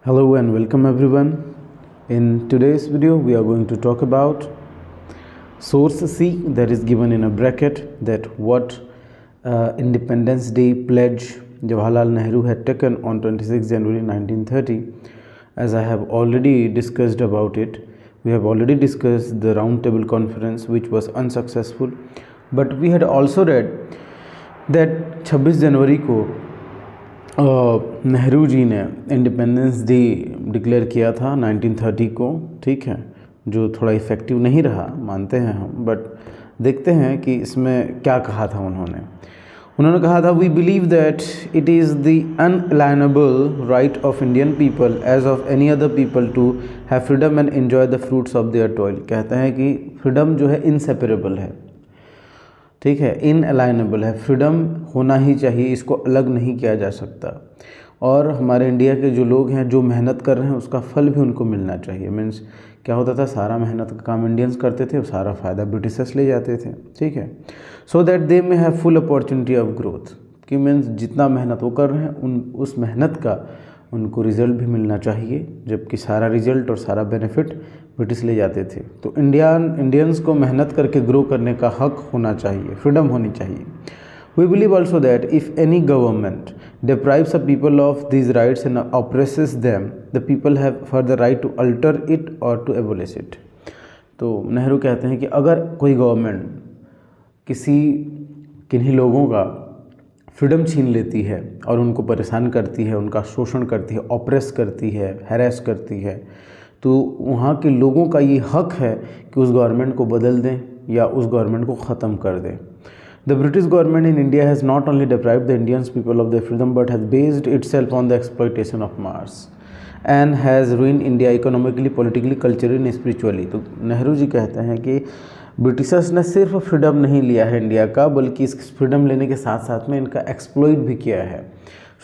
Hello and welcome everyone. In today's video we are going to talk about source C, that is given in a bracket, that what Independence Day pledge Jawaharlal Nehru had taken on 26 January 1930. As I have already discussed about it, we have already discussed the round table conference which was unsuccessful, but we had also read that 26 जनवरी को नेहरू जी ने independence day declare किया था 1930 को, ठीक है, जो थोड़ा effective नहीं रहा मानते हैं हम, बट देखते हैं कि इसमें क्या कहा था उन्होंने कहा था, we believe that it is the unalienable right of Indian people as of any other people to have freedom and enjoy the fruits of their toil. कहते हैं कि फ्रीडम जो है इनसेपरेबल है, ठीक है, इनअलाइनेबल है, फ्रीडम होना ही चाहिए, इसको अलग नहीं किया जा सकता। और हमारे इंडिया के जो लोग हैं जो मेहनत कर रहे हैं उसका फल भी उनको मिलना चाहिए। मीन्स क्या होता था, सारा मेहनत का काम इंडियंस करते थे और सारा फ़ायदा ब्रिटिशर्स ले जाते थे, ठीक है। सो दैट दे में have full opportunity of growth, कि मीन्स जितना मेहनत वो कर रहे हैं उस मेहनत का उनको रिज़ल्ट भी मिलना चाहिए, जबकि सारा रिज़ल्ट और सारा बेनिफिट ब्रिटिश ले जाते थे। तो इंडियंस को मेहनत करके ग्रो करने का हक होना चाहिए, फ्रीडम होनी चाहिए। We believe also that if any government deprives a people of these rights and oppresses them, the people have further right to alter it or to abolish it। तो नेहरू कहते हैं कि अगर कोई गवर्नमेंट किन्हीं लोगों का फ्रीडम छीन लेती है और उनको परेशान करती है, उनका शोषण करती है, ऑप्रेस करती है, हैरेस करती है, तो वहाँ के लोगों का ये हक है कि उस गवर्नमेंट को बदल दें या उस गवर्नमेंट को ख़त्म कर दें। The British government in India has not only deprived the Indian people of their freedom but has based itself on the exploitation of mass and has ruined India economically, politically, culturally and spiritually। तो नेहरू जी कहते हैं कि Britishers ने सिर्फ freedom नहीं लिया है India का, बल्कि इस फ्रीडम लेने के साथ साथ में इनका एक्सप्लॉइट भी किया है,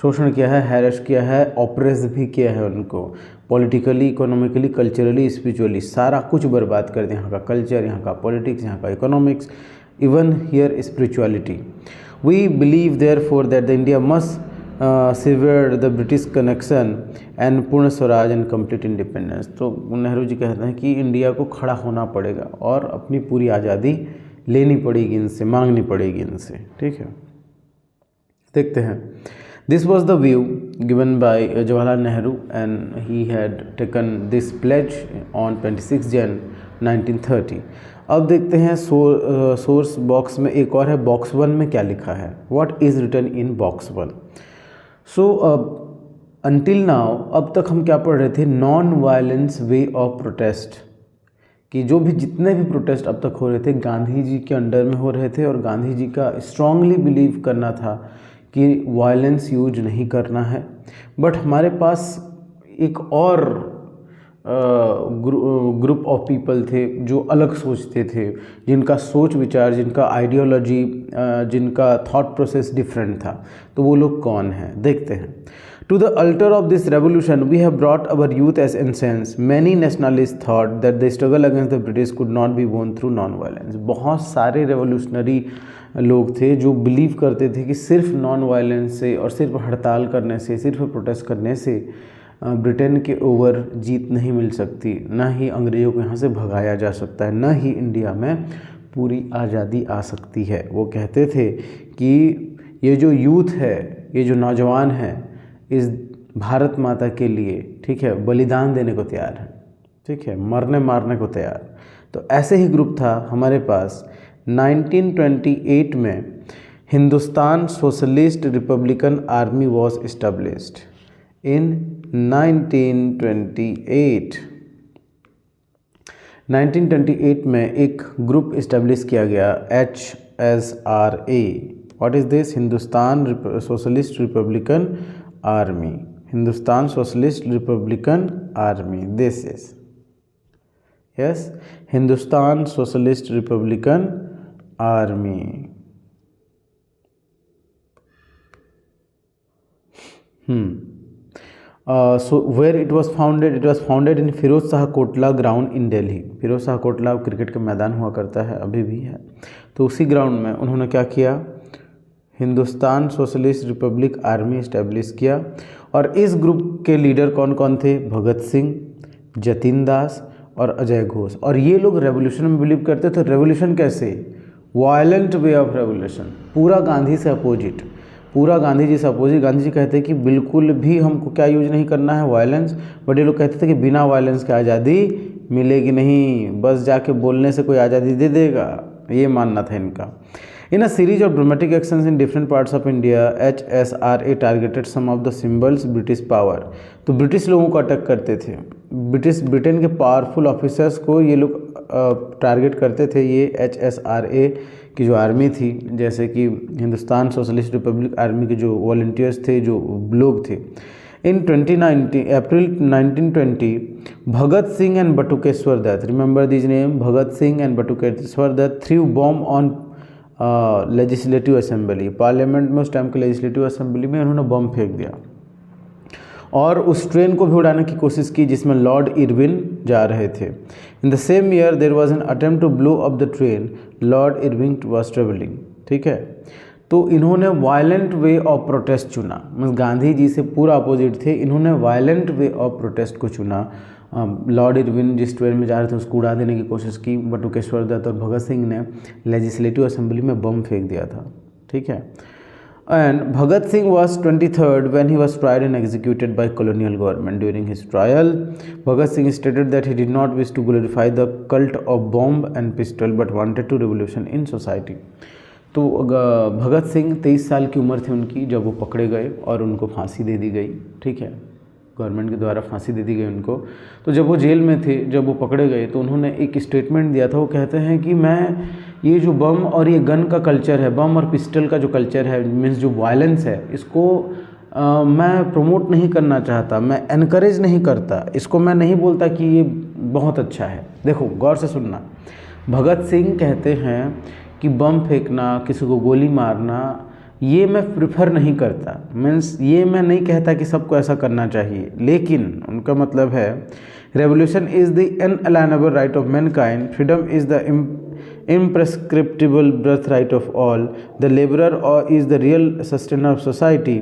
शोषण किया है, हैरेस किया है, ऑप्रेस भी किया है उनको, पॉलिटिकली, इकोनॉमिकली, कल्चरली, स्पिरिचुअली, सारा कुछ बर्बाद कर दिया। यहाँ का कल्चर, यहाँ का पॉलिटिक्स, यहाँ का economics, even here spirituality। We believe therefore that the India must sever the British connection and पूर्ण स्वराज and complete independence। तो नेहरू जी कहते हैं कि इंडिया को खड़ा होना पड़ेगा और अपनी पूरी आज़ादी लेनी पड़ेगी इनसे, मांगनी पड़ेगी इनसे, ठीक है। देखते हैं, this was the view given by Jawaharlal Nehru and he had taken this pledge on 26 Jan 1930। अब देखते हैं सोर्स बॉक्स में एक और है, बॉक्स 1 में क्या लिखा है, what is written in box 1। So until now, अब तक हम क्या पढ़ रहे थे, non violence way of protest, कि जो भी जितने भी प्रोटेस्ट अब तक हो रहे थे गांधी जी के अंडर में हो रहे थे और गांधी जी का स्ट्रांगली बिलीव करना था कि वायलेंस यूज नहीं करना है। बट हमारे पास एक और ग्रुप ऑफ पीपल थे जो अलग सोचते थे, जिनका सोच विचार, जिनका आइडियोलॉजी, जिनका थॉट प्रोसेस डिफरेंट था। तो वो लोग कौन हैं, देखते हैं। To the altar of this revolution we have brought our youth as incense, many nationalist thought that the struggle against the British could not be won through non violence. बहुत सारे रेवोल्यूशनरी लोग थे जो बिलीव करते थे कि सिर्फ non violence से और सिर्फ हड़ताल करने से, सिर्फ प्रोटेस्ट करने से ब्रिटेन के ओवर जीत नहीं मिल सकती, ना ही अंग्रेज़ों को यहाँ से भगाया जा सकता है, ना ही इंडिया में पूरी आज़ादी आ सकती है। वो कहते थे कि ये जो यूथ है, ये जो नौजवान है, इस भारत माता के लिए, ठीक है, बलिदान देने को तैयार है, ठीक है, मरने मारने को तैयार। तो ऐसे ही ग्रुप था हमारे पास 1928 में Hindustan socialist republican army was established in 1928 में एक ग्रुप इस्टेब्लिश किया गया, HSRA। What is this, Hindustan socialist republican army, Hindustan socialist republican army, this is, yes, Hindustan socialist republican army. So where it was founded in Feroz Shah Kotla ground in Delhi. Feroz Shah Kotla cricket का मैदान हुआ करता है, अभी भी है, तो उसी ग्राउंड में उन्होंने क्या किया, Hindustan socialist Republic army establish किया। और इस ग्रुप के लीडर कौन कौन थे? भगत सिंह, जतिन दास और अजय घोष। और ये लोग रेवोल्यूशन में बिलीव करते थे। रेवोल्यूशन कैसे? वायलेंट वे ऑफ रेवोल्यूशन, पूरा गांधी से अपोजिट, पूरा गांधी जी से अपोजिट। गांधी जी कहते हैं कि बिल्कुल भी हमको क्या यूज नहीं करना है, वायलेंस। बट ये लोग कहते थे कि बिना वायलेंस के आज़ादी मिलेगी नहीं, बस जाके बोलने से कोई आज़ादी दे देगा, ये मानना था इनका। In a series of dramatic actions in different parts of India, HSRA targeted some of the symbols British power. तो ब्रिटिश लोगों को अटैक करते थे, ब्रिटेन के पावरफुल ऑफिसर्स को ये लोग टारगेट करते थे। ये HSRA की जो आर्मी थी, जैसे कि हिंदुस्तान सोशलिस्ट रिपब्लिक आर्मी के जो वॉलंटियर्स थे, जो लोग थे। In April 1920 Bhagat Singh and Batukeshwar Dutt, remember this name, Bhagat Singh and Batukeshwar Dutt threw bomb on legislative assembly. Parliament में उस टाइम के लेजिस्लेटिव असेंबली में उन्होंने बम फेंक दिया और उस ट्रेन को भी उड़ाने की कोशिश की जिसमें लॉर्ड इरविन जा रहे थे। In the same year there was an attempt to blow up the train, Lord Irwin was travelling. ठीक है, तो इन्होंने वायलेंट वे ऑफ प्रोटेस्ट चुना, मतलब गांधी जी से पूरा अपोजिट थे, इन्होंने वायलेंट वे ऑफ प्रोटेस्ट को चुना। लॉर्ड इरविन जिस ट्रेन में जा रहे थे उसको उड़ा देने की कोशिश की, बटुकेश्वर दत्त और भगत सिंह ने लेजिस्लेटिव असेंबली में बम फेंक दिया था। ठीक है, and Bhagat Singh was 23rd when he was tried and executed by colonial government. During his trial, Bhagat Singh stated that he did not wish to glorify the cult of bomb and pistol but wanted to revolution in society. तो भगत सिंह 23 साल की उम्र थी उनकी जब वो पकड़े गए और उनको फांसी दे दी गई। ठीक है, गवर्नमेंट के द्वारा फांसी दे दी गई उनको। तो जब वो जेल में थे, जब वो पकड़े गए, तो उन्होंने एक स्टेटमेंट दिया था। वो कहते हैं कि मैं ये जो बम और ये गन का कल्चर है, बम और पिस्टल का जो कल्चर है, मीन्स जो वायलेंस है, इसको मैं प्रमोट नहीं करना चाहता, मैं एनकरेज नहीं करता, इसको मैं नहीं बोलता कि ये बहुत अच्छा है। देखो गौर से सुनना, भगत सिंह कहते हैं कि बम फेंकना, किसी को गोली मारना, ये मैं प्रेफर नहीं करता, मीन्स ये मैं नहीं कहता कि सबको ऐसा करना चाहिए, लेकिन उनका मतलब है revolution is the inalienable right of mankind, freedom is the imprescriptible birthright of all, the laborer is the real sustainer of society,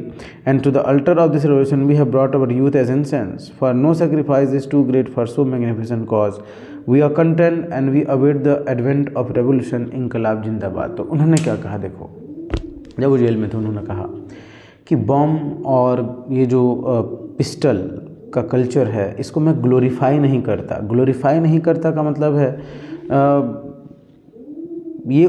and to the altar of this revolution we have brought our youth as incense, for no sacrifice is too great for so magnificent cause, we are content and we await the advent of revolution, इनकलाब जिंदाबाद। तो उन्होंने क्या कहा, देखो जब वो jail में थे उन्होंने कहा कि बम और ये जो पिस्टल का कल्चर है इसको मैं ग्लोरीफाई नहीं करता। ग्लोरीफाई नहीं करता का मतलब है ये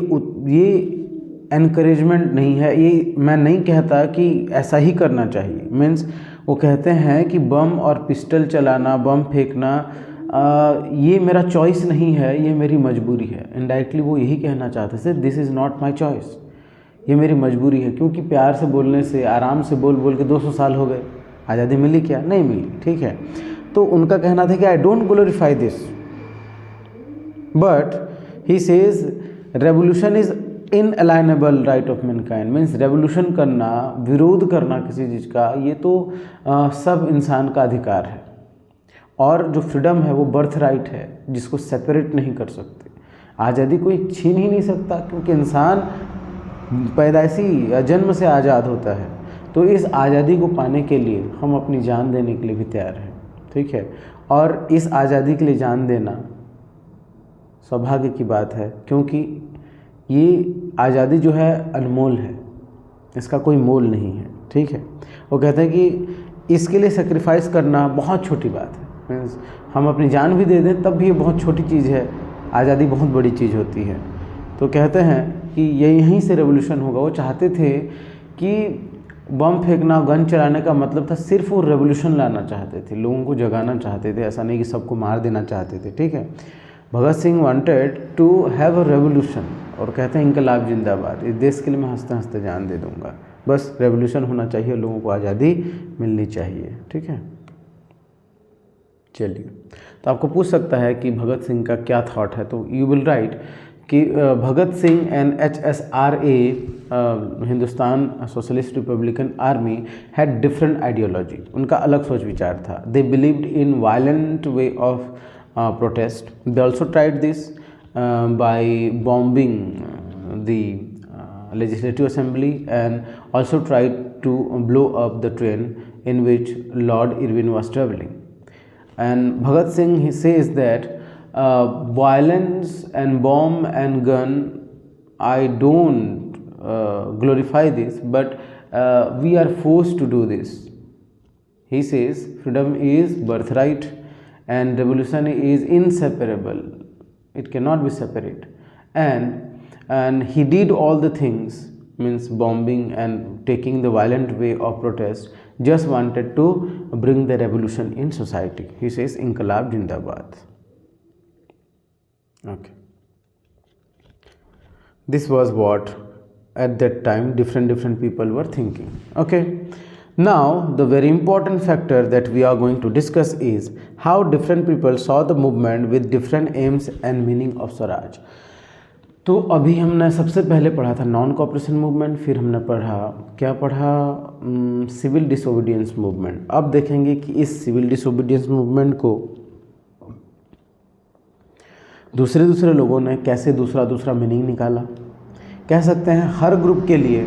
एनकरेजमेंट नहीं है, ये मैं नहीं कहता कि ऐसा ही करना चाहिए। मीन्स वो कहते हैं कि बम और पिस्टल चलाना, बम फेंकना, ये मेरा चॉइस नहीं है, ये मेरी मजबूरी है। इनडायरेक्टली वो यही कहना चाहते थे, this is not my choice, ये मेरी मजबूरी है। क्योंकि प्यार से बोलने से, आराम से बोल बोल के 200 साल हो गए, आज़ादी मिली क्या? नहीं मिली। ठीक है, तो उनका कहना था कि I don't glorify this, but he says revolution is inalienable right of mankind. Means revolution करना, विरोध करना किसी चीज़ का, ये तो सब इंसान का अधिकार है, और जो फ्रीडम है वो बर्थ राइट है जिसको सेपरेट नहीं कर सकते। आज़ादी कोई छीन ही नहीं सकता, क्योंकि इंसान पैदाइशी या जन्म से आज़ाद होता है। तो इस आज़ादी को पाने के लिए हम अपनी जान देने के लिए भी तैयार हैं। ठीक है, और इस आज़ादी के लिए जान देना सौभाग्य की बात है, क्योंकि ये आज़ादी जो है अनमोल है, इसका कोई मोल नहीं है। ठीक है, वो कहते हैं कि इसके लिए सेक्रीफाइस करना बहुत छोटी बात है। मीन्स हम अपनी जान भी दे दें तब भी ये बहुत छोटी चीज़ है, आज़ादी बहुत बड़ी चीज़ होती है। तो कहते हैं कि ये यहीं से रेवोल्यूशन होगा। वो चाहते थे कि बम फेंकना, गन चलाने का मतलब था सिर्फ वो रेवोल्यूशन लाना चाहते थे, लोगों को जगाना चाहते थे, ऐसा नहीं कि सबको मार देना चाहते थे। ठीक है, Bhagat Singh wanted to have a revolution, और कहते हैं इनकलाब जिंदाबाद, इस देश के लिए मैं हंसते हंसते जान दे दूंगा, बस रेवोल्यूशन होना चाहिए, लोगों को आज़ादी मिलनी चाहिए। ठीक है, चलिए, तो आपको पूछ सकता है कि भगत सिंह का क्या थॉट है, तो यू विल राइट कि Bhagat Singh and HSRA Hindustan socialist republican army had different ideology, उनका अलग सोच विचार था। They believed in violent way of protest. They also tried this by bombing the legislative assembly, and also tried to blow up the train in which Lord Irwin was traveling. And Bhagat Singh, he says that violence and bomb and gun, I don't glorify this, but we are forced to do this. He says freedom is birthright and revolution is inseparable. It cannot be separate. And he did all the things, means bombing and taking the violent way of protest, just wanted to bring the revolution in society. He says Inqilab Jindabad. Okay, this was what at that time different people were thinking. Okay, now the very important factor that we are going to discuss is how different people saw the movement with different aims and meaning of Swaraj. तो अभी हमने सबसे पहले पढ़ा था non cooperation movement, फिर हमने पढ़ा सिविल डिसोबीडियंस मूवमेंट। अब देखेंगे कि इस सिविल डिसोबीडियंस मूवमेंट को दूसरे लोगों ने कैसे दूसरा मीनिंग निकाला। कह सकते हैं हर ग्रुप के लिए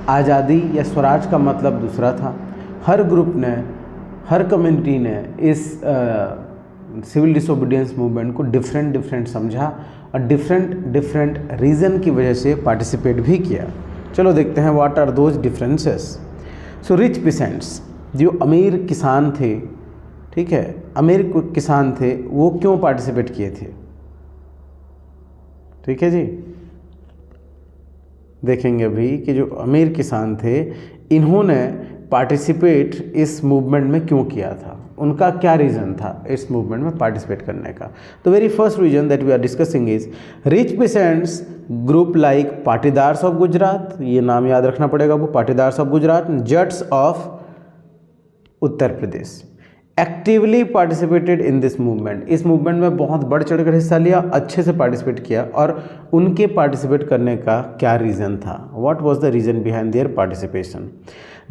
आज़ादी या स्वराज का मतलब दूसरा था। हर ग्रुप ने, हर कम्युनिटी ने इस सिविल डिसोबीडियंस मूवमेंट को डिफरेंट समझा और डिफरेंट रीज़न की वजह से पार्टिसिपेट भी किया। चलो देखते हैं what are those differences. So rich peasants, जो अमीर किसान थे, ठीक है, अमीर किसान थे, वो क्यों पार्टिसिपेट किए थे? ठीक है जी, देखेंगे अभी कि जो अमीर किसान थे इन्होंने पार्टिसिपेट इस मूवमेंट में क्यों किया था, उनका क्या रीज़न था इस मूवमेंट में पार्टिसिपेट करने का। तो very first reason that we are discussing is rich peasants group like Patidars of Gujarat, ये नाम याद रखना पड़ेगा, वो Patidars of Gujarat, Jats of Uttar Pradesh actively participated in this movement. इस मूवमेंट में बहुत बढ़ चढ़ कर हिस्सा लिया, अच्छे से पार्टिसिपेट किया। और उनके पार्टिसिपेट करने का क्या रीज़न था, what was the reason behind there participation?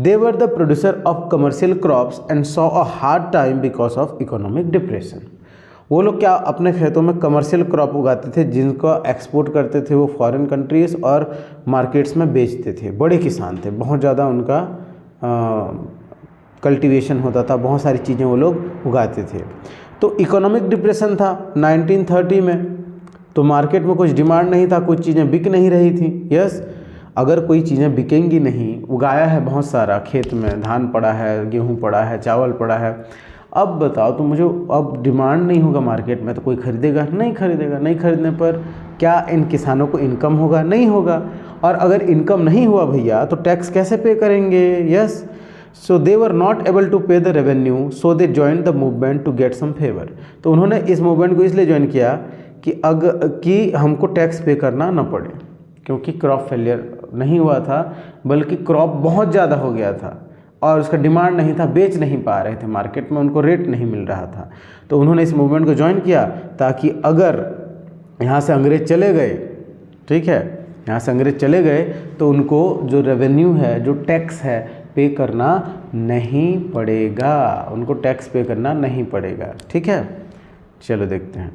They were the producer of commercial crops and saw a hard time because of economic depression. वो लोग क्या अपने खेतों में कमर्शियल क्रॉप उगाते थे जिनको एक्सपोर्ट करते थे वो फॉरेन कंट्रीज़ और मार्केट्स में बेचते थे। बड़े किसान थे, बहुत ज़्यादा उनका कल्टीवेशन होता था, बहुत सारी चीज़ें वो लोग उगाते थे। तो इकोनॉमिक डिप्रेशन था 1930 में, तो मार्केट में कुछ डिमांड नहीं था, कुछ चीज़ें बिक नहीं रही थी। यस, अगर कोई चीज़ें बिकेंगी नहीं, उगाया है बहुत सारा खेत में, धान पड़ा है, गेहूँ पड़ा है, चावल पड़ा है, अब बताओ तो मुझे अब डिमांड नहीं होगा मार्केट में, तो कोई खरीदेगा? नहीं खरीदेगा। नहीं खरीदने पर क्या इन किसानों को इनकम होगा? नहीं होगा। और अगर इनकम नहीं हुआ भैया तो टैक्स कैसे पे करेंगे? Yes, so they were not able to pay the revenue, so they join the movement to get some favour. तो उन्होंने इस मूवमेंट को इसलिए ज्वाइन किया कि हमको टैक्स पे करना न पड़े, क्योंकि क्रॉप फेलियर नहीं हुआ था बल्कि क्रॉप बहुत ज़्यादा हो गया था और उसका डिमांड नहीं था, बेच नहीं पा रहे थे मार्केट में, उनको रेट नहीं मिल रहा था। तो उन्होंने इस मूवमेंट को ज्वाइन किया ताकि अगर यहाँ से अंग्रेज चले गए, ठीक है, यहाँ से अंग्रेज चले गए तो उनको जो रेवेन्यू है, जो टैक्स है, पे करना नहीं पड़ेगा, उनको टैक्स पे करना नहीं पड़ेगा। ठीक है, चलो देखते हैं।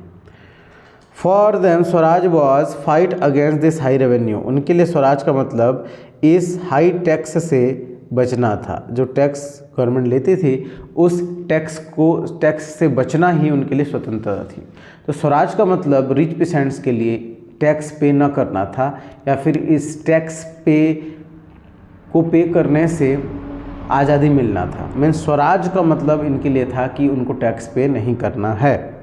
For them Swaraj was fight against this high revenue. उनके लिए स्वराज का मतलब इस हाई टैक्स से बचना था। जो टैक्स गवर्नमेंट लेती थी उस टैक्स से बचना ही उनके लिए स्वतंत्रता थी। तो स्वराज का मतलब रिच पीसेंट्स के लिए टैक्स पे न करना था या फिर इस टैक्स को पे करने से आज़ादी मिलना था। मीन स्वराज का मतलब इनके लिए था कि उनको टैक्स पे नहीं करना है।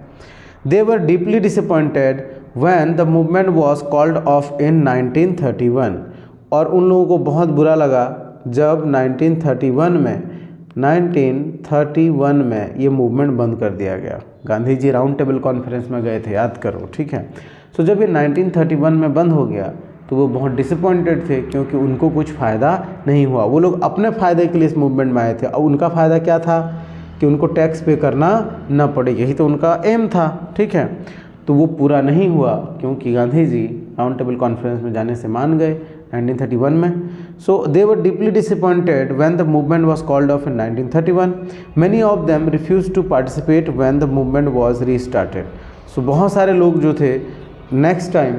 They were deeply disappointed when the movement was called off in 1931। और उन लोगों को बहुत बुरा लगा जब 1931 में ये मूवमेंट बंद कर दिया गया। Gandhi ji round table conference में गए थे, याद करो, ठीक है। सो जब ये 1931 में बंद हो गया तो वो बहुत डिसअपॉइंटेड थे क्योंकि उनको कुछ फ़ायदा नहीं हुआ। वो लोग अपने फ़ायदे के लिए इस मूवमेंट में आए थे और उनका फ़ायदा क्या था कि उनको टैक्स पे करना न पड़े, यही तो उनका एम था, ठीक है। तो वो पूरा नहीं हुआ क्योंकि Gandhi ji round table conference में जाने से मान गए 1931 में। So they were deeply disappointed when the movement was called off in 1931। Many of them refuse to participate when the movement was restarted. So बहुत सारे लोग जो थे नेक्स्ट टाइम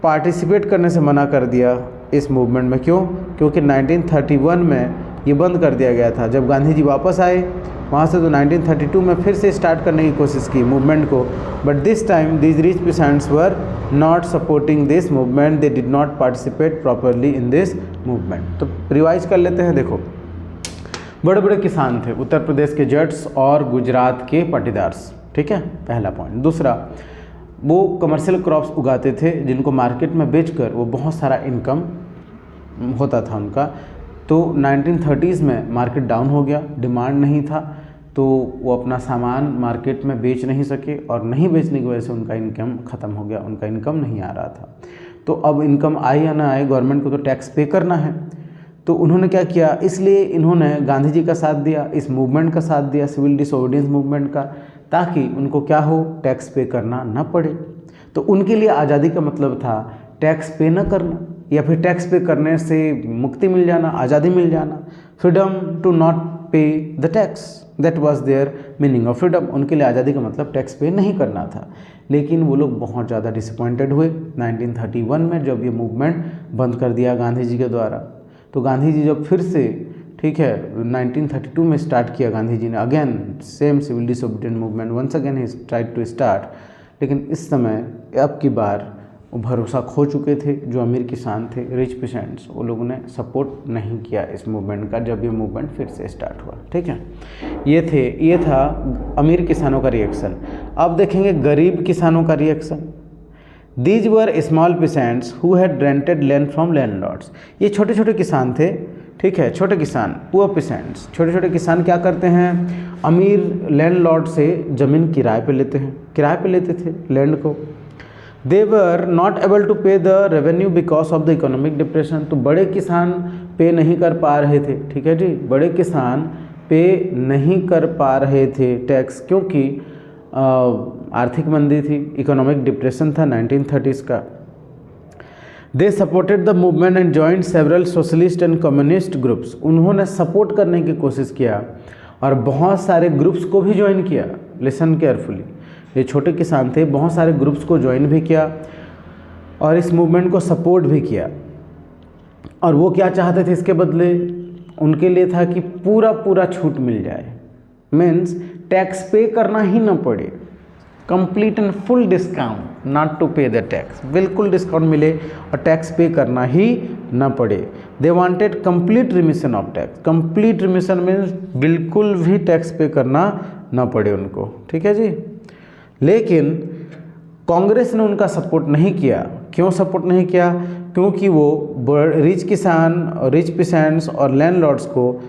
पार्टिसिपेट करने से मना कर दिया इस मूवमेंट में। क्यों? क्योंकि 1931 में ये बंद कर दिया गया था। जब गांधी जी वापस आए वहाँ से तो 1932 में फिर से स्टार्ट करने की कोशिश की मूवमेंट को, but this time these rich peasants were not supporting this movement, they did not participate properly in this movement. तो रिवाइज कर लेते हैं। देखो, बड़े बड़े किसान थे, उत्तर प्रदेश के जट्स और गुजरात के पाटीदार्स, ठीक है, पहला पॉइंट। दूसरा, वो कमर्शियल क्रॉप्स उगाते थे जिनको मार्केट में बेचकर वो बहुत सारा इनकम होता था उनका। तो 1930s में मार्केट डाउन हो गया, डिमांड नहीं था, तो वो अपना सामान मार्केट में बेच नहीं सके और नहीं बेचने की वजह से उनका इनकम ख़त्म हो गया, उनका इनकम नहीं आ रहा था। तो अब इनकम आए या ना आए, गवर्नमेंट को तो टैक्स पे करना है। तो उन्होंने क्या किया, इसलिए इन्होंने गांधी जी का साथ दिया, इस मूवमेंट का साथ दिया, सिविल डिसोबीडियंस मूवमेंट का, ताकि उनको क्या हो, टैक्स पे करना ना पड़े। तो उनके लिए आज़ादी का मतलब था टैक्स पे न करना, या फिर टैक्स पे करने से मुक्ति मिल जाना, आज़ादी मिल जाना। फ्रीडम टू नॉट पे the tax, that was there meaning of freedom. उनके लिए आज़ादी का मतलब टैक्स पे नहीं करना था। लेकिन वो लोग बहुत ज़्यादा डिसअपॉइंटेड हुए 1931 में, जब ये मूवमेंट बंद कर दिया गांधी जी के द्वारा। तो गांधी जी जब फिर से, ठीक है, 1932 में स्टार्ट किया गांधी जी ने, again same civil disobedient movement, once again ही ट्राइड टू स्टार्ट। लेकिन इस समय अब की बार वो भरोसा खो चुके थे। जो अमीर किसान थे, रिच पेशेंट्स, वो लोगों ने सपोर्ट नहीं किया इस मूवमेंट का जब ये मूवमेंट फिर से स्टार्ट हुआ, ठीक है। ये था अमीर किसानों का रिएक्शन। अब देखेंगे गरीब किसानों का reaction. These were small patients who had rented land from landlords. ये छोटे छोटे किसान थे, ठीक है, छोटे किसान, पुअर पेशेंट्स। छोटे छोटे किसान क्या करते हैं, अमीर लैंडलॉर्ड से ज़मीन किराए पे लेते हैं, किराए पे लेते थे लैंड को। दे were not able to pay the revenue because of the economic depression. तो बड़े किसान पे नहीं कर पा रहे थे, ठीक है जी, बड़े किसान पे नहीं कर पा रहे थे टैक्स, क्योंकि आर्थिक मंदी थी, इकोनॉमिक डिप्रेशन था 1930s का। दे supported the movement and joined several socialist and communist groups. उन्होंने सपोर्ट करने की कोशिश किया और बहुत सारे ग्रुप्स को भी ज्वाइन किया। लिसन केयरफुली, ये छोटे किसान थे, बहुत सारे ग्रुप्स को ज्वाइन भी किया और इस मूवमेंट को सपोर्ट भी किया। और वो क्या चाहते थे इसके बदले, उनके लिए था कि पूरा पूरा छूट मिल जाए, मीन्स टैक्स पे करना ही ना पड़े, complete and full discount, not to pay the tax, बिल्कुल डिस्काउंट मिले और टैक्स पे करना ही ना पड़े। They wanted complete remission of tax. Complete remission means बिल्कुल भी टैक्स पे करना ना पड़े उनको, ठीक है जी। लेकिन कांग्रेस ने उनका सपोर्ट नहीं किया। क्यों सपोर्ट नहीं किया, क्योंकि वो रिच किसान, रिच पेशेंट्स और लैंडलॉर्ड्स को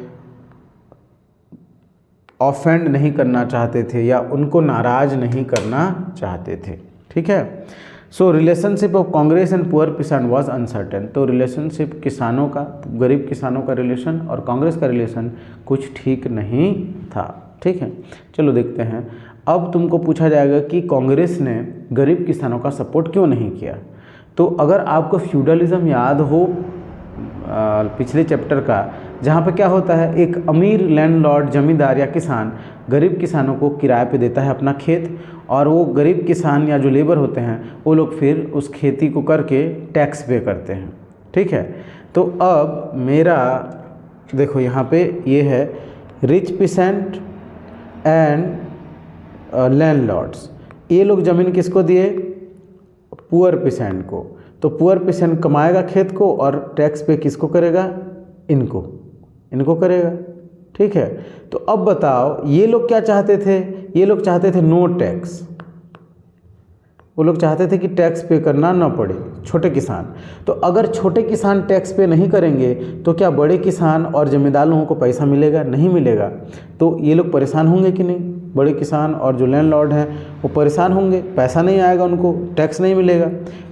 ऑफेंड नहीं करना चाहते थे या उनको नाराज नहीं करना चाहते थे, ठीक है। So relationship of Congress and poor peasant was uncertain. तो रिलेशनशिप किसानों का, गरीब किसानों का रिलेशन और कांग्रेस का रिलेशन कुछ ठीक नहीं था, ठीक है। चलो देखते हैं। अब तुमको पूछा जाएगा कि कांग्रेस ने गरीब किसानों का सपोर्ट क्यों नहीं किया। तो अगर आपको फ्यूडलिज्म याद हो पिछले चैप्टर का, जहाँ पे क्या होता है, एक अमीर लैंडलॉर्ड, जमींदार या किसान गरीब किसानों को किराए पे देता है अपना खेत, और वो गरीब किसान या जो लेबर होते हैं वो लोग फिर उस खेती को करके टैक्स पे करते हैं, ठीक है। तो अब मेरा देखो यहाँ पे ये है रिच पेसेंट एंड लैंडलॉर्ड्स। ये लोग ज़मीन किसको दिए, पुअर पेसेंट को। तो पुअर पेसेंट कमाएगा खेत को और टैक्स पे किसको करेगा, इनको करेगा, ठीक है। तो अब बताओ ये लोग क्या चाहते थे, ये लोग चाहते थे नो टैक्स। वो लोग चाहते थे कि टैक्स पे करना ना पड़े, छोटे किसान। तो अगर छोटे किसान टैक्स पे नहीं करेंगे तो क्या बड़े किसान और जमींदार लोगों को पैसा मिलेगा, नहीं मिलेगा। तो ये लोग परेशान होंगे कि नहीं, बड़े किसान और जो लैंडलॉर्ड हैं वो परेशान होंगे, पैसा नहीं आएगा उनको, टैक्स नहीं मिलेगा।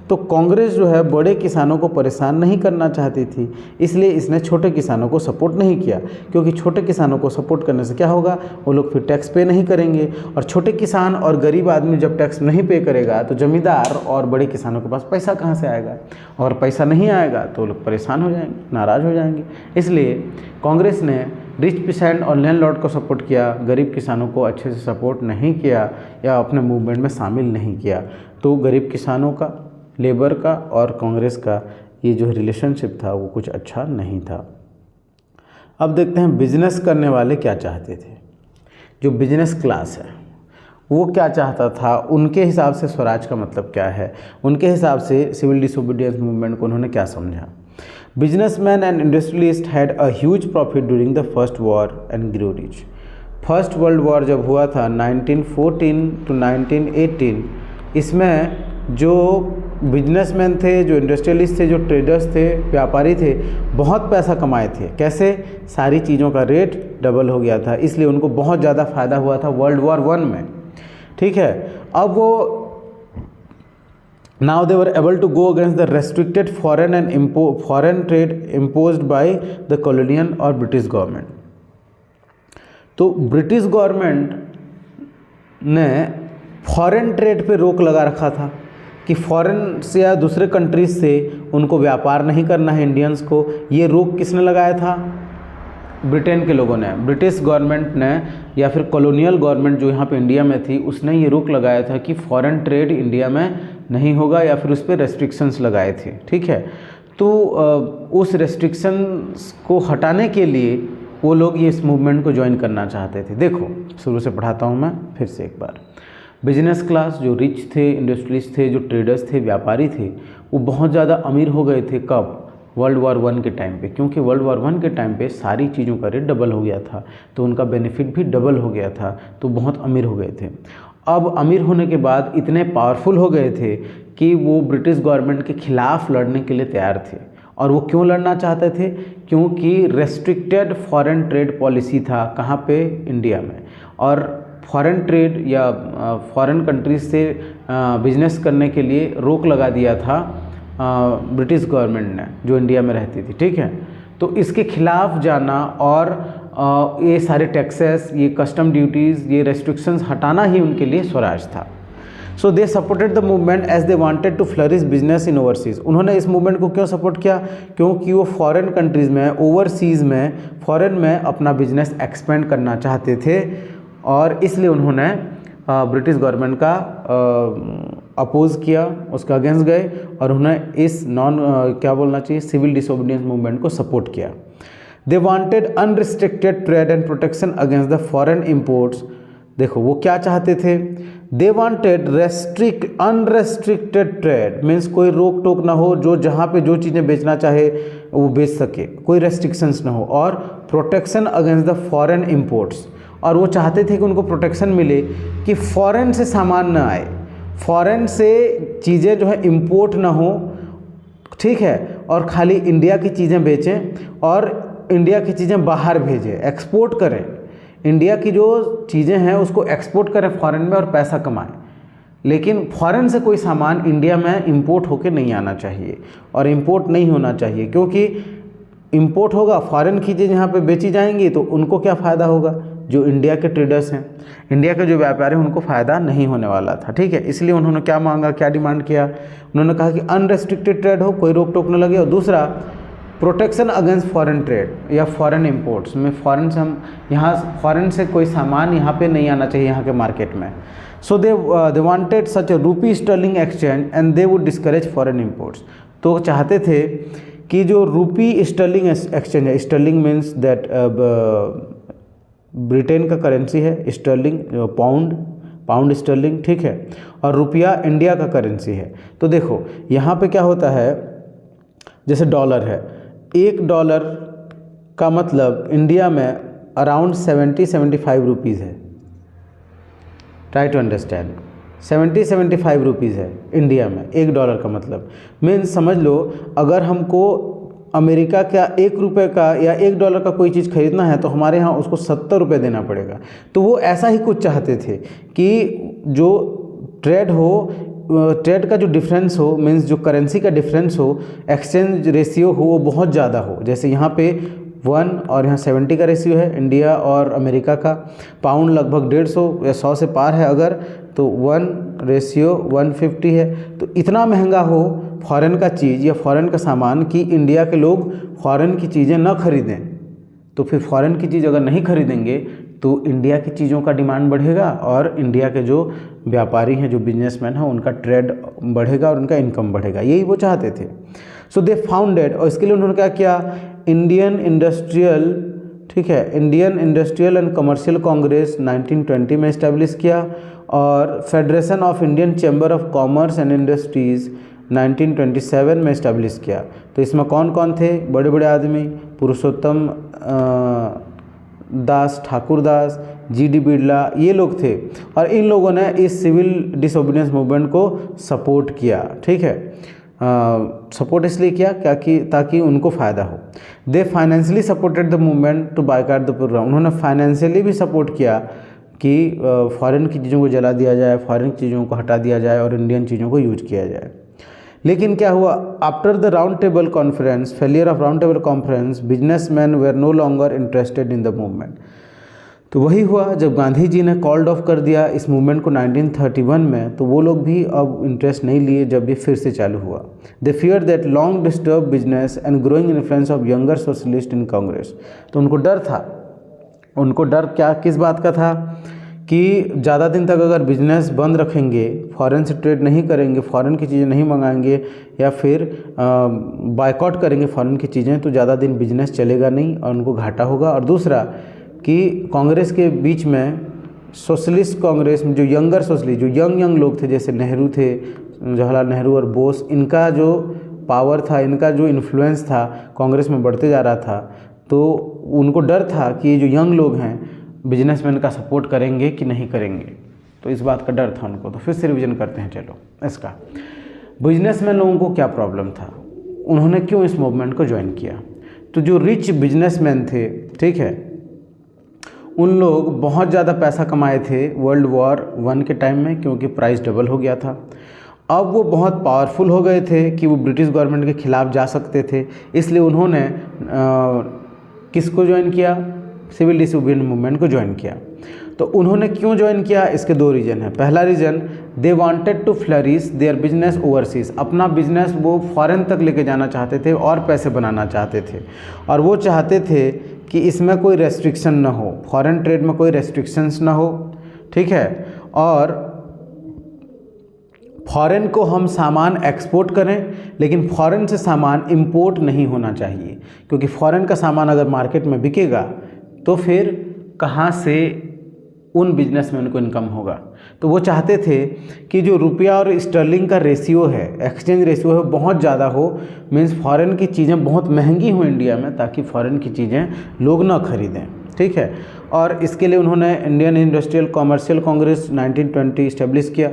तो कांग्रेस जो है बड़े किसानों को परेशान नहीं करना चाहती थी, इसलिए इसने छोटे किसानों को सपोर्ट नहीं किया। क्योंकि छोटे किसानों को सपोर्ट करने से क्या होगा, वो लोग फिर टैक्स पे नहीं करेंगे, और छोटे किसान और गरीब आदमी जब टैक्स नहीं पे करेगा तो जमींदार और बड़े किसानों के पास पैसा कहाँ से आएगा, और पैसा नहीं आएगा तो लोग परेशान हो जाएंगे, नाराज़ हो जाएंगे। इसलिए कांग्रेस ने रिच पेसेंट और लैंडलॉर्ड को सपोर्ट किया, गरीब किसानों को अच्छे से सपोर्ट नहीं किया या अपने मूवमेंट में शामिल नहीं किया। तो गरीब किसानों का, लेबर का और कांग्रेस का ये जो रिलेशनशिप था वो कुछ अच्छा नहीं था। अब देखते हैं बिजनेस करने वाले क्या चाहते थे। जो बिजनेस क्लास है वो क्या चाहता था, उनके हिसाब से स्वराज का मतलब क्या है, उनके हिसाब से सिविल डिसोबीडियंस मूवमेंट को उन्होंने क्या समझा। Businessman and industrialist had a huge profit during the first war and grow rich. First world war जब हुआ था 1914 टू 1918, इसमें जो बिजनेसमैन थे, जो इंडस्ट्रियलिस्ट थे, जो ट्रेडर्स थे, व्यापारी थे, बहुत पैसा कमाए थे। कैसे? सारी चीज़ों का रेट डबल हो गया था, इसलिए उनको बहुत ज़्यादा फ़ायदा हुआ था वर्ल्ड वॉर 1 में। ठीक है, अब वो now they were able to go against the restricted foreign trade imposed by the colonial और ब्रिटिश गवर्नमेंट। तो ब्रिटिश गवर्नमेंट ने फॉरेन ट्रेड पे रोक लगा रखा था कि फॉरेन से या दूसरे कंट्रीज से उनको व्यापार नहीं करना है इंडियंस को। ये रोक किसने लगाया था? ब्रिटेन के लोगों ने, ब्रिटिश गवर्नमेंट ने, या फिर कॉलोनियल गवर्नमेंट जो यहाँ पे इंडिया में थी, उसने ये रोक लगाया था कि फॉरेन ट्रेड इंडिया में नहीं होगा, या फिर उस पर रेस्ट्रिक्शंस लगाए थे। ठीक है, तो उस रेस्ट्रिक्शंस को हटाने के लिए वो लोग ये इस मूवमेंट को ज्वाइन करना चाहते थे। देखो, शुरू से पढ़ाता हूँ मैं फिर से एक बार। बिजनेस क्लास जो रिच थे, इंडस्ट्रियलिस्ट थे, जो ट्रेडर्स थे, व्यापारी थे, वो बहुत ज़्यादा अमीर हो गए थे। कब? वर्ल्ड वॉर 1 के टाइम पे, क्योंकि वर्ल्ड वॉर 1 के टाइम पे सारी चीज़ों का रेट डबल हो गया था, तो उनका बेनिफिट भी डबल हो गया था, तो बहुत अमीर हो गए थे। अब अमीर होने के बाद इतने पावरफुल हो गए थे कि वो ब्रिटिश गवर्नमेंट के खिलाफ लड़ने के लिए तैयार थे। और वो क्यों लड़ना चाहते थे? क्योंकि रेस्ट्रिक्टेड फॉरेन ट्रेड पॉलिसी था। कहाँ पे? इंडिया में। और फॉरेन ट्रेड या फॉरेन कंट्रीज से बिजनेस करने के लिए रोक लगा दिया था ब्रिटिश गवर्नमेंट ने, जो इंडिया में रहती थी। ठीक है, तो इसके खिलाफ जाना और ये सारे टैक्सेस, ये कस्टम ड्यूटीज़, ये रेस्ट्रिक्शंस हटाना ही उनके लिए स्वराज था। So they supported the movement as they wanted to flourish business in overseas. उन्होंने इस मूवमेंट को क्यों सपोर्ट किया? क्योंकि वो फॉरेन कंट्रीज़ में, ओवरसीज़ में, फॉरेन में अपना बिजनेस एक्सपेंड करना चाहते थे, और इसलिए उन्होंने ब्रिटिश गवर्नमेंट का अपोज़ किया, उसका अगेंस्ट गए, और उन्होंने इस क्या बोलना चाहिए, सिविल डिसोबीडियंस मूवमेंट को सपोर्ट किया। They wanted unrestricted trade and protection against the foreign imports. देखो, वो क्या चाहते थे? They wanted unrestricted trade, means कोई रोक टोक ना हो, जो जहाँ पे जो चीज़ें बेचना चाहे वो बेच सके, कोई रेस्ट्रिक्शंस ना हो, और protection against the foreign imports. और वो चाहते थे कि उनको प्रोटेक्शन मिले कि फॉरेन से सामान ना आए, फॉरेन से चीज़ें जो है इम्पोर्ट ना हो। ठीक है, और खाली इंडिया की चीज़ें बेचें और इंडिया की चीज़ें बाहर भेजें, एक्सपोर्ट करें। इंडिया की जो चीज़ें हैं उसको एक्सपोर्ट करें फॉरेन में और पैसा कमाएं, लेकिन फॉरेन से कोई सामान इंडिया में इंपोर्ट होकर नहीं आना चाहिए और इंपोर्ट नहीं होना चाहिए, क्योंकि इंपोर्ट होगा, फॉरेन की चीज़ यहाँ पे बेची जाएंगी तो उनको क्या फ़ायदा होगा? जो इंडिया के ट्रेडर्स हैं, इंडिया के जो व्यापारी हैं, उनको फ़ायदा नहीं होने वाला था। ठीक है, इसलिए उन्होंने क्या मांगा, क्या डिमांड किया? उन्होंने कहा कि अनरेस्ट्रिक्टेड ट्रेड हो, कोई रोक टोक न लगे, और दूसरा प्रोटेक्शन अगेंस्ट फॉरेन ट्रेड या फॉरेन इम्पोर्ट्स में, फॉरेन से हम यहाँ, फॉरेन से कोई सामान यहाँ पे नहीं आना चाहिए यहाँ के मार्केट में। So they wanted such a rupee sterling exchange and they would discourage foreign imports. तो चाहते थे कि जो रूपी स्टर्लिंग एक्सचेंज है, स्टर्लिंग मीन्स दैट ब्रिटेन का करेंसी है, स्टर्लिंग पाउंड स्टर्लिंग। ठीक है, और रुपया इंडिया का करेंसी है। तो देखो यहाँ पे क्या होता है, जैसे डॉलर है, $1 का मतलब इंडिया में अराउंड 70-75 रुपीज़ है। ट्राई टू अंडरस्टैंड, 70-75 रुपीज़ है इंडिया में $1 का मतलब। मीन्स समझ लो, अगर हमको अमेरिका का ₹1 का या $1 का कोई चीज़ खरीदना है तो हमारे यहाँ उसको 70 रुपये देना पड़ेगा। तो वो ऐसा ही कुछ चाहते थे कि जो ट्रेड हो, ट्रेड का जो डिफरेंस हो, मीन्स जो करेंसी का डिफरेंस हो, एक्सचेंज रेशियो हो, वो बहुत ज़्यादा हो। जैसे यहाँ पे 1 और यहाँ 70 का रेशियो है इंडिया और अमेरिका का। पाउंड लगभग 150 या 100 से पार है अगर, तो 1:150 है। तो इतना महंगा हो फॉरेन का चीज़ या फॉरेन का सामान कि इंडिया के लोग फॉरेन की चीज़ें न खरीदें, तो फिर फॉरेन की चीज़ अगर नहीं खरीदेंगे तो इंडिया की चीज़ों का डिमांड बढ़ेगा और इंडिया के जो व्यापारी हैं, जो बिजनेसमैन हैं, उनका ट्रेड बढ़ेगा और उनका इनकम बढ़ेगा। यही वो चाहते थे। सो दे फाउंडेड, और इसके लिए उन्होंने क्या किया, इंडियन इंडस्ट्रियल ठीक है, Indian industrial and commercial Congress 1920 में इस्टेब्लिश किया, और federation of Indian chamber of commerce and industries 1927 में इस्टेब्लिश किया। तो इसमें कौन कौन थे बड़े बड़े आदमी? पुरुषोत्तम दास ठाकुरदास, जी.डी. बिरला, ये लोग थे, और इन लोगों ने इस सिविल डिसोबीडियंस मूवमेंट को सपोर्ट किया। ठीक है, सपोर्ट इसलिए किया क्या कि ताकि उनको फ़ायदा हो। They financially supported the movement to boycott the programme. उन्होंने फाइनेंशियली भी सपोर्ट किया कि फॉरेन की चीज़ों को जला दिया जाए, फॉरेन की चीज़ों को हटा दिया जाए और इंडियन चीज़ों को यूज किया जाए। लेकिन क्या हुआ? After the round table conference, failure of round table conference, businessman were no longer interested in the movement. तो वही हुआ जब गांधी जी ने कॉल्ड ऑफ कर दिया इस मूवमेंट को 1931 में, तो वो लोग भी अब इंटरेस्ट नहीं लिए जब ये फिर से चालू हुआ। They fear that long disturb business and growing influence of younger socialist in Congress. तो उनको डर था, उनको डर क्या किस बात का था कि ज़्यादा दिन तक अगर बिजनेस बंद रखेंगे, फॉरेन से ट्रेड नहीं करेंगे, फॉरेन की चीज़ें नहीं मंगाएंगे या फिर बायकॉट करेंगे फॉरेन की चीज़ें, तो ज़्यादा दिन बिजनेस चलेगा नहीं और उनको घाटा होगा। और दूसरा कि कांग्रेस के बीच में सोशलिस्ट कांग्रेस में जो यंगर सोशलिस्ट, जो यंग लोग थे, जैसे नेहरू थे, जवाहरलाल नेहरू और बोस, इनका जो पावर था, इनका जो इन्फ्लुएंस था कांग्रेस में बढ़ते जा रहा था। तो उनको डर था कि ये जो यंग लोग हैं बिजनेसमैन का सपोर्ट करेंगे कि नहीं करेंगे, तो इस बात का डर था उनको। तो फिर से रिवीजन करते हैं चलो इसका। बिजनेसमैन लोगों को क्या प्रॉब्लम था, उन्होंने क्यों इस मूवमेंट को ज्वाइन किया? तो जो रिच बिजनेसमैन थे, ठीक है, उन लोग बहुत ज़्यादा पैसा कमाए थे वर्ल्ड वॉर 1 के टाइम में, क्योंकि प्राइस डबल हो गया था। अब वो बहुत पावरफुल हो गए थे कि वो ब्रिटिश गवर्नमेंट के खिलाफ जा सकते थे, इसलिए उन्होंने किसको ज्वाइन किया? सिविल डिसोबीडियंस मूवमेंट को ज्वाइन किया। तो उन्होंने क्यों ज्वाइन किया? इसके 2 रीज़न हैं। पहला reason, they wanted to flourish their business overseas. अपना बिजनेस वो फॉरेन तक लेके जाना चाहते थे और पैसे बनाना चाहते थे, और वो चाहते थे कि इसमें कोई रेस्ट्रिक्शन ना हो, फॉरेन ट्रेड में कोई रेस्ट्रिक्शंस ना हो, ठीक है, और फॉरेन को हम सामान एक्सपोर्ट करें, लेकिन फॉरेन से सामान इंपोर्ट नहीं होना चाहिए, क्योंकि फॉरेन का सामान अगर मार्केट में बिकेगा तो फिर कहाँ से उन बिजनेसमैन को इनकम होगा। तो वो चाहते थे कि जो रुपया और स्टर्लिंग का रेशियो है, एक्सचेंज रेशियो है, बहुत ज़्यादा हो, मीन्स फॉरेन की चीज़ें बहुत महंगी हो इंडिया में, ताकि फॉरेन की चीज़ें लोग ना खरीदें, ठीक है। और इसके लिए उन्होंने Indian industrial commercial Congress 1920 establish किया।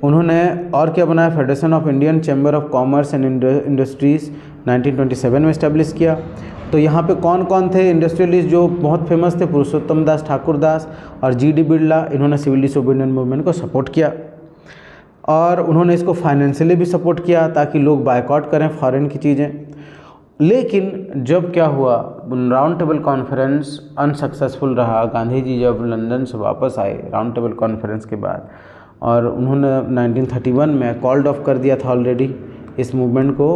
उन्होंने और क्या बनाया? Federation of Indian chamber of commerce and industries 1927 में इस्टेब्लिश किया। तो यहाँ पे कौन कौन थे इंडस्ट्रियलिस्ट जो बहुत फेमस थे? पुरुषोत्तम दास ठाकुरदास और जी.डी. बिरला। इन्होंने सिविल डिसोबीडियंस मूवमेंट को सपोर्ट किया, और उन्होंने इसको फाइनेंशियली भी सपोर्ट किया ताकि लोग बायकॉट करें फॉरेन की चीज़ें। लेकिन जब क्या हुआ, राउंड टेबल कॉन्फ्रेंस अनसक्सेसफुल रहा। गांधी जी जब लंदन से वापस आए राउंड टेबल कॉन्फ्रेंस के बाद, और उन्होंने 1931 में कॉल्ड ऑफ कर दिया था ऑलरेडी, इस मूवमेंट को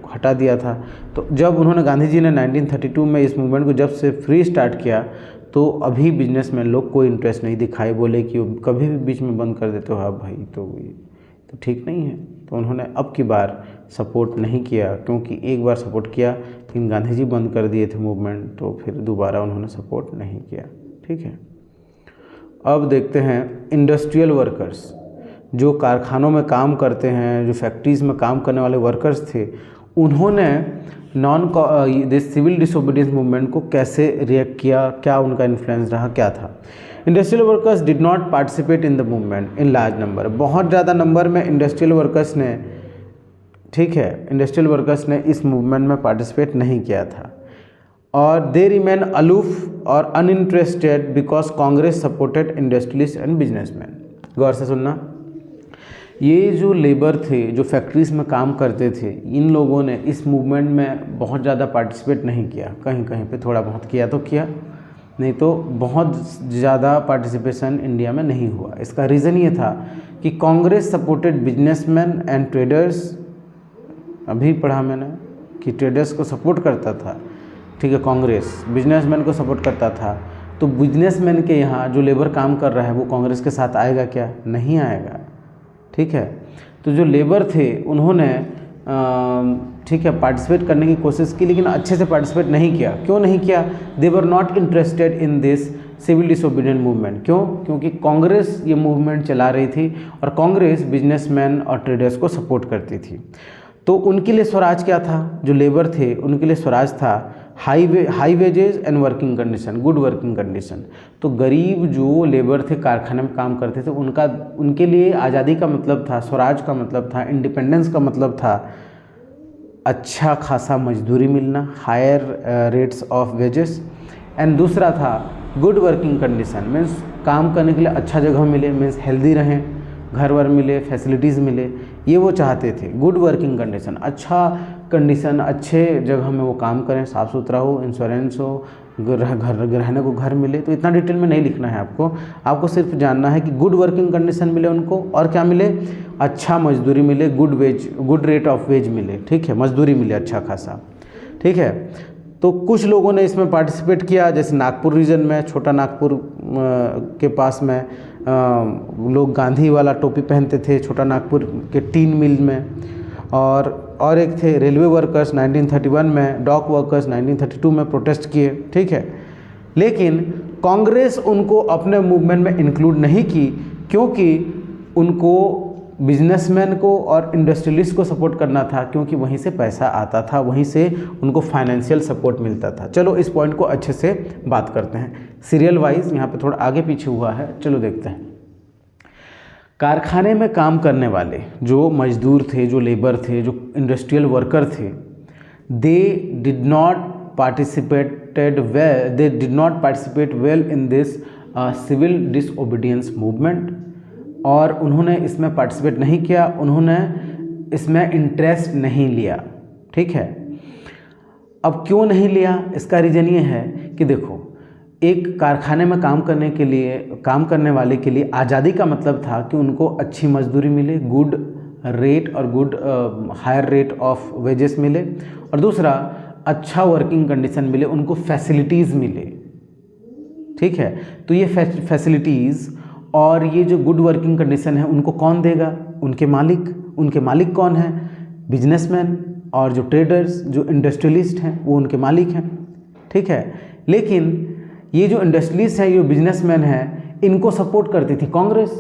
हटा दिया था। तो जब उन्होंने, गांधी जी ने 1932 में इस मूवमेंट को जब से फ्री स्टार्ट किया, तो अभी बिजनेसमैन लोग कोई इंटरेस्ट नहीं दिखाए, बोले कि कभी भी बीच में बंद कर देते हो आप भाई, तो ये तो ठीक नहीं है। तो उन्होंने अब की बार सपोर्ट नहीं किया, क्योंकि एक बार सपोर्ट किया लेकिन गांधी जी बंद कर दिए थे मूवमेंट, तो फिर दोबारा उन्होंने सपोर्ट नहीं किया, ठीक है। अब देखते हैं इंडस्ट्रियल वर्कर्स, जो कारखानों में काम करते हैं, जो फैक्ट्रीज़ में काम करने वाले वर्कर्स थे, उन्होंने सिविल डिसोबीडियंस मूवमेंट को कैसे रिएक्ट किया, क्या उनका इन्फ्लुएंस रहा, क्या था। Industrial workers did not participate in the movement in large number. बहुत ज़्यादा नंबर में इंडस्ट्रियल वर्कर्स ने, ठीक है, इंडस्ट्रियल वर्कर्स ने इस मूवमेंट में पार्टिसिपेट नहीं किया था, और दे रिमेन अलूफ और uninterested because Congress supported industrialist and businessman. गौर से सुनना, ये जो लेबर थे, जो फैक्ट्रीज़ में काम करते थे, इन लोगों ने इस मूवमेंट में बहुत ज़्यादा पार्टिसिपेट नहीं किया। कहीं कहीं पे थोड़ा बहुत किया तो किया, नहीं तो बहुत ज़्यादा पार्टिसिपेशन इंडिया में नहीं हुआ। इसका रीज़न ये था कि Congress supported businessman and traders. अभी पढ़ा मैंने कि ट्रेडर्स को सपोर्ट करता था, ठीक है, कांग्रेस बिजनेसमैन को सपोर्ट करता था। तो बिजनेसमैन के यहाँ जो लेबर काम कर रहा है वो कांग्रेस के साथ आएगा क्या? नहीं आएगा, ठीक है। तो जो लेबर थे उन्होंने ठीक है, पार्टिसिपेट करने की कोशिश की, लेकिन अच्छे से पार्टिसिपेट नहीं किया। क्यों नहीं किया? They were not interested in this civil disobedient movement. क्यों? क्योंकि कांग्रेस ये मूवमेंट चला रही थी और कांग्रेस बिजनेसमैन और ट्रेडर्स को सपोर्ट करती थी। तो उनके लिए स्वराज क्या था? जो लेबर थे उनके लिए स्वराज था high wages and working condition, good working condition. तो गरीब जो लेबर थे, कारखाने में काम करते थे, उनके लिए आज़ादी का मतलब था, स्वराज का मतलब था, इंडिपेंडेंस का मतलब था अच्छा खासा मजदूरी मिलना, higher rates of wages, and दूसरा था गुड वर्किंग कंडीशन, मीन्स काम करने के लिए अच्छा जगह मिले, मीन्स हेल्दी रहें, घर वर मिले, फैसिलिटीज़ मिले, ये वो चाहते थे। गुड वर्किंग कंडीशन, अच्छा कंडीशन, अच्छे जगह में वो काम करें, साफ़ सुथरा हो, इंश्योरेंस हो, रहने को घर मिले। तो इतना डिटेल में नहीं लिखना है आपको सिर्फ जानना है कि गुड वर्किंग कंडीशन मिले उनको, और क्या मिले? अच्छा मजदूरी मिले, गुड रेट ऑफ वेज मिले, ठीक है, मजदूरी मिले अच्छा खासा, ठीक है। तो कुछ लोगों ने इसमें पार्टिसिपेट किया, जैसे नागपुर रीजन में, छोटा नागपुर के पास में लोग गांधी वाला टोपी पहनते थे, छोटा नागपुर के टीन मिल में, और एक थे रेलवे वर्कर्स 1931 में, डॉक वर्कर्स 1932 में प्रोटेस्ट किए, ठीक है। लेकिन कांग्रेस उनको अपने मूवमेंट में इंक्लूड नहीं की, क्योंकि उनको बिजनेसमैन को और इंडस्ट्रियलिस्ट को सपोर्ट करना था, क्योंकि वहीं से पैसा आता था, वहीं से उनको फाइनेंशियल सपोर्ट मिलता था। चलो इस पॉइंट को अच्छे से बात करते हैं, सीरियल वाइज यहाँ पे थोड़ा आगे पीछे हुआ है, चलो देखते हैं। कारखाने में काम करने वाले जो मजदूर थे, जो लेबर थे, जो इंडस्ट्रियल वर्कर थे, they did not participate well in this civil disobedience movement, और उन्होंने इसमें पार्टिसिपेट नहीं किया, उन्होंने इसमें इंटरेस्ट नहीं लिया, ठीक है। अब क्यों नहीं लिया? इसका रीज़न ये है कि देखो, एक कारखाने में काम करने वाले के लिए आज़ादी का मतलब था कि उनको अच्छी मजदूरी मिले, गुड रेट और good higher rate of wages मिले, और दूसरा अच्छा वर्किंग कंडीशन मिले, उनको फैसिलिटीज़ मिले, ठीक है। तो ये फैसिलिटीज़ और ये जो गुड वर्किंग कंडीशन है उनको कौन देगा? उनके मालिक कौन है? बिजनेसमैन, और जो ट्रेडर्स, जो इंडस्ट्रियलिस्ट हैं, वो उनके मालिक हैं, ठीक है। लेकिन ये जो इंडस्ट्रियलिस्ट हैं, ये बिजनेसमैन हैं, इनको सपोर्ट करती थी कांग्रेस।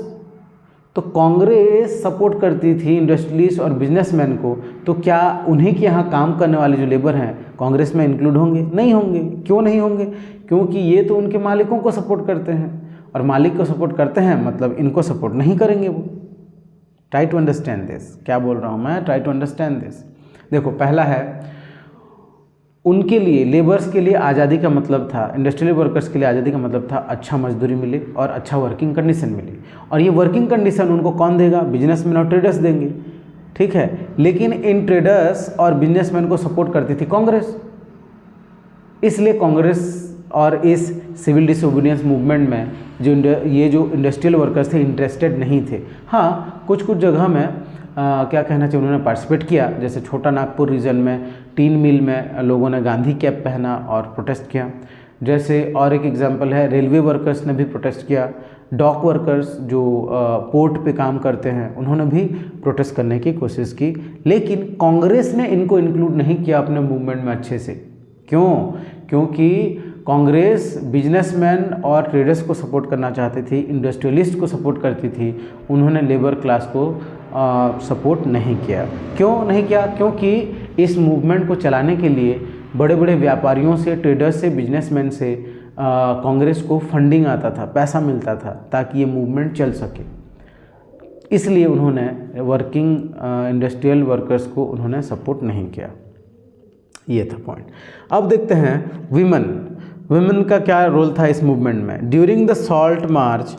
तो कांग्रेस सपोर्ट करती थी इंडस्ट्रियलिस्ट और बिजनेसमैन को, तो क्या उन्हीं के यहाँ काम करने वाले जो लेबर हैं कांग्रेस में इंक्लूड होंगे? नहीं होंगे। क्यों नहीं होंगे? क्योंकि ये तो उनके मालिकों को सपोर्ट करते हैं, और मालिक को सपोर्ट करते हैं मतलब इनको सपोर्ट नहीं करेंगे वो। ट्राई टू अंडरस्टैंड दिस, क्या बोल रहा हूँ मैं, ट्राई टू अंडरस्टैंड दिस। देखो, पहला है, उनके लिए, लेबर्स के लिए आज़ादी का मतलब था, इंडस्ट्रियल वर्कर्स के लिए आज़ादी का मतलब था अच्छा मजदूरी मिले और अच्छा वर्किंग कंडीशन मिले, और ये वर्किंग कंडीशन उनको कौन देगा? बिजनेसमैन और ट्रेडर्स देंगे, ठीक है। लेकिन इन ट्रेडर्स और बिजनेसमैन को सपोर्ट करती थी कांग्रेस, इसलिए कांग्रेस और इस सिविल डिसोबीडियंस मूवमेंट में जो इंडस्ट्रियल वर्कर्स थे इंटरेस्टेड नहीं थे। हाँ, कुछ जगह में क्या कहना चाहिए, उन्होंने पार्टिसिपेट किया, जैसे छोटा नागपुर रीजन में टीन मिल में लोगों ने गांधी कैप पहना और प्रोटेस्ट किया। जैसे और एक एग्जांपल है, रेलवे वर्कर्स ने भी प्रोटेस्ट किया, डॉक वर्कर्स जो पोर्ट पे काम करते हैं उन्होंने भी प्रोटेस्ट करने की कोशिश की, लेकिन कांग्रेस ने इनको इंक्लूड नहीं किया अपने मूवमेंट में अच्छे से। क्यों? क्योंकि कांग्रेस बिजनेसमैन और ट्रेडर्स को सपोर्ट करना चाहती थी, इंडस्ट्रियलिस्ट को सपोर्ट करती थी, उन्होंने लेबर क्लास को सपोर्ट नहीं किया। क्यों नहीं किया? क्योंकि इस मूवमेंट को चलाने के लिए बड़े बड़े व्यापारियों से, ट्रेडर्स से, बिजनेसमैन से कांग्रेस को फंडिंग आता था, पैसा मिलता था, ताकि ये मूवमेंट चल सके। इसलिए उन्होंने वर्किंग इंडस्ट्रियल वर्कर्स को उन्होंने सपोर्ट नहीं किया। ये था पॉइंट। अब देखते हैं विमेन का क्या रोल था इस मूवमेंट में। During the salt march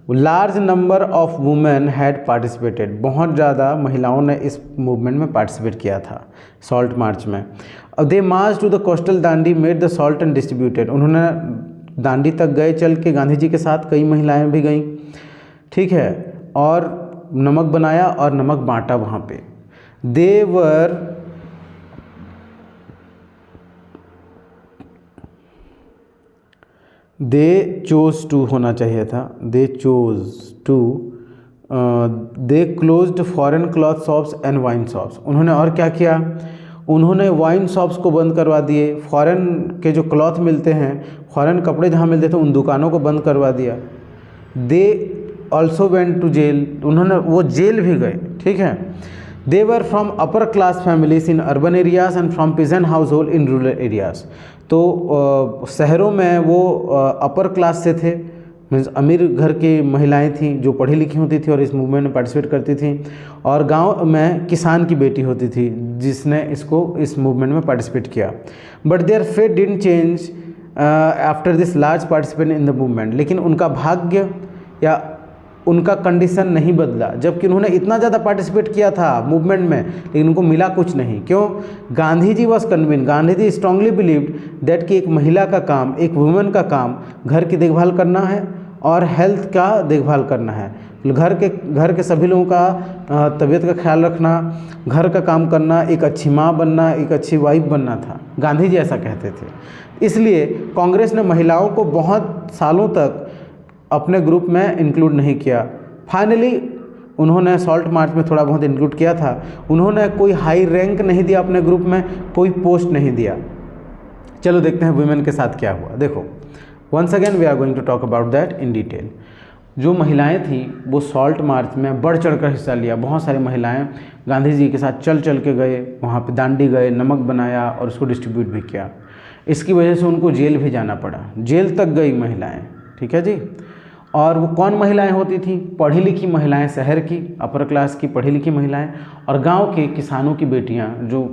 large number of women had participated, बहुत ज़्यादा महिलाओं ने इस मूवमेंट में पार्टिसिपेट किया था सॉल्ट मार्च में। They march to the coastal Dandi, made the salt and distributed, उन्होंने दांडी तक गए चल के गांधी जी के साथ, कई महिलाएं भी गईं, ठीक है, और नमक बनाया और नमक बांटा वहाँ पे। दे चोज टू होना चाहिए था, they closed foreign cloth shops and wine shops. उन्होंने और क्या किया? उन्होंने वाइन शॉप्स को बंद करवा दिए, फॉरेन के जो क्लॉथ मिलते हैं, फॉरेन कपड़े जहाँ मिलते थे उन दुकानों को बंद करवा दिया। They also went to jail, उन्होंने वो जेल भी गए, ठीक है। They were from upper class families in urban areas and from peasant household in rural areas. तो शहरों में वो अपर क्लास से थे, मीन्स अमीर घर की महिलाएं थीं जो पढ़ी लिखी होती थी और इस मूवमेंट में पार्टिसिपेट करती थी, और गांव में किसान की बेटी होती थी जिसने इस मूवमेंट में पार्टिसिपेट किया। But their fate didn't change after this large participant in the movement, लेकिन उनका भाग्य या उनका कंडीशन नहीं बदला, जबकि उन्होंने इतना ज़्यादा पार्टिसिपेट किया था मूवमेंट में, लेकिन उनको मिला कुछ नहीं। क्यों? Gandhi ji was convince, Gandhi ji strongly believed that कि एक महिला का काम, एक वुमेन का काम घर की देखभाल करना है और हेल्थ का देखभाल करना है, घर के सभी लोगों का तबीयत का ख्याल रखना, घर का काम करना, एक अच्छी माँ बनना, एक अच्छी वाइफ बनना था। गांधी जी ऐसा कहते थे। इसलिए कांग्रेस ने महिलाओं को बहुत सालों तक अपने ग्रुप में इंक्लूड नहीं किया। फाइनली उन्होंने सॉल्ट मार्च में थोड़ा बहुत इंक्लूड किया था। उन्होंने कोई हाई रैंक नहीं दिया अपने ग्रुप में, कोई पोस्ट नहीं दिया। चलो देखते हैं वुमेन के साथ क्या हुआ। देखो, once again we are going to talk about that in detail. जो महिलाएं थी वो सॉल्ट मार्च में बढ़ चढ़कर हिस्सा लिया। बहुत सारी महिलाएं गांधी जी के साथ चल चल के गए, वहाँ पे दांडी गए, नमक बनाया और उसको डिस्ट्रीब्यूट भी किया। इसकी वजह से उनको जेल भी जाना पड़ा, जेल तक गई महिलाएं, ठीक है जी। और वो कौन महिलाएं होती थी? पढ़ी लिखी महिलाएं, शहर की अपर क्लास की पढ़ी लिखी महिलाएं, और गांव के किसानों की बेटियां जो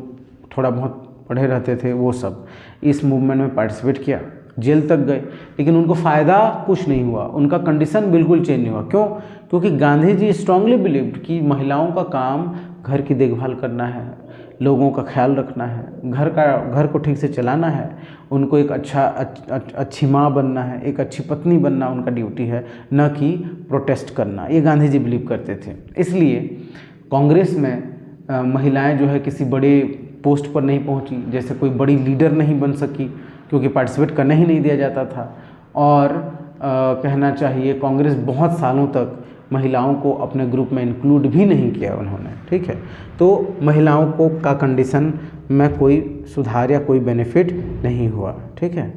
थोड़ा बहुत पढ़े रहते थे, वो सब इस मूवमेंट में पार्टिसिपेट किया। जेल तक गए, लेकिन उनको फ़ायदा कुछ नहीं हुआ, उनका कंडीशन बिल्कुल चेंज नहीं हुआ। क्यों? क्योंकि गांधी जी स्ट्रांगली बिलीव्ड कि महिलाओं का काम घर की देखभाल करना है, लोगों का ख्याल रखना है, घर को ठीक से चलाना है, उनको एक अच्छी माँ बनना है, एक अच्छी पत्नी बनना उनका ड्यूटी है, न कि प्रोटेस्ट करना। ये गांधी जी बिलीव करते थे। इसलिए कांग्रेस में महिलाएं जो है किसी बड़े पोस्ट पर नहीं पहुंची, जैसे कोई बड़ी लीडर नहीं बन सकी क्योंकि पार्टिसिपेट करने ही नहीं दिया जाता था। और कहना चाहिए कांग्रेस बहुत सालों तक महिलाओं को अपने ग्रुप में इंक्लूड भी नहीं किया उन्होंने, ठीक है। तो महिलाओं को का कंडीशन में कोई सुधार या कोई बेनिफिट नहीं हुआ, ठीक है।